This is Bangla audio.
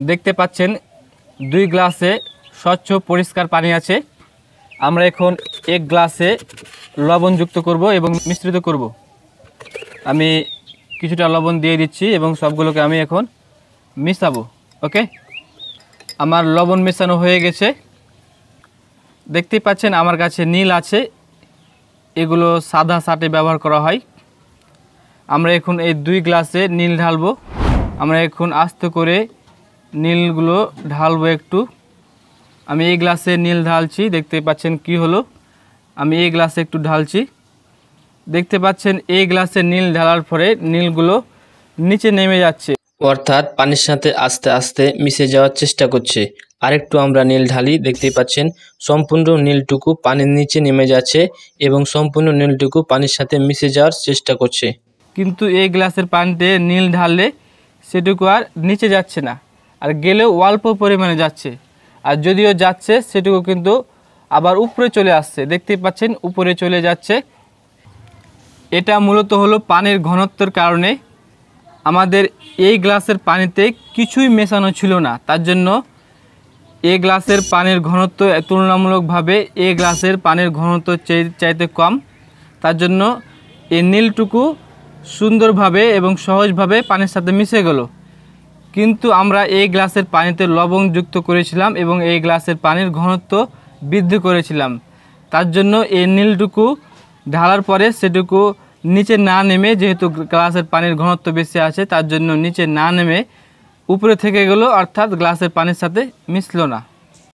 দেখতে পাচ্ছেন 2 গ্লাসে স্বচ্ছ পরিষ্কার পানি আছে। আমরা এখন 1 গ্লাসে লবণ যুক্ত করব এবং মিশ্রিত করব। আমি কিছুটা লবণ দিয়ে দিচ্ছি এবং সবগুলোকে আমি এখন মিশাবো। ওকে, আমার লবণ মেশানো হয়ে গেছে। দেখতেই পাচ্ছেন আমার কাছে নীল আছে, এগুলো সাদা চাটে ব্যবহার করা হয়। আমরা এখন এই 2 গ্লাসে নীল ঢালবো। আমরা এখন আস্তে করে নীলগুলো ঢালবো একটু। আমি এই গ্লাসে নীল ঢালছি, দেখতে পাচ্ছেন কি হলো। আমি এই গ্লাসে একটু ঢালছি, দেখতে পাচ্ছেন এই গ্লাসে নীল ঢালার পরে নীলগুলো নিচে নেমে যাচ্ছে, অর্থাৎ পানির সাথে আস্তে আস্তে মিশে যাওয়ার চেষ্টা করছে। আরেকটু আমরা নীল ঢালি, দেখতেই পাচ্ছেন সম্পূর্ণ নীলটুকু পানির নিচে নেমে যাচ্ছে এবং সম্পূর্ণ নীলটুকু পানির সাথে মিশে যাওয়ার চেষ্টা করছে। কিন্তু এই গ্লাসের পানিতে নীল ঢাললে সেটুকু আর নিচে যাচ্ছে না, আর গেলেও অল্প পরিমাণে যাচ্ছে, আর যদিও যাচ্ছে সেটুকু কিন্তু আবার উপরে চলে আসছে। দেখতেই পাচ্ছেন উপরে চলে যাচ্ছে। এটা মূলত হলো পানির ঘনত্বের কারণে। আমাদের এই গ্লাসের পানিতে কিছুই মেশানো ছিল না, তার জন্য এই গ্লাসের পানির ঘনত্ব তুলনামূলকভাবে এই গ্লাসের পানির ঘনত্ব চাইতে কম। তার জন্য এই নীলটুকু সুন্দরভাবে এবং সহজভাবে পানির সাথে মিশে গেল। কিন্তু আমরা এই গ্লাসের পানিতে লবণ যুক্ত করেছিলাম এবং এই গ্লাসের পানির ঘনত্ব বৃদ্ধি করেছিলাম। তার জন্য এই নীলটুকু ঢালার পরে সেটুকু নিচে না নেমে, যেহেতু গ্লাসের পানির ঘনত্ব বেশি আছে তার জন্য নিচে না নেমে উপরে থেকে গেল, অর্থাৎ গ্লাসের পানির সাথে মিশলো না।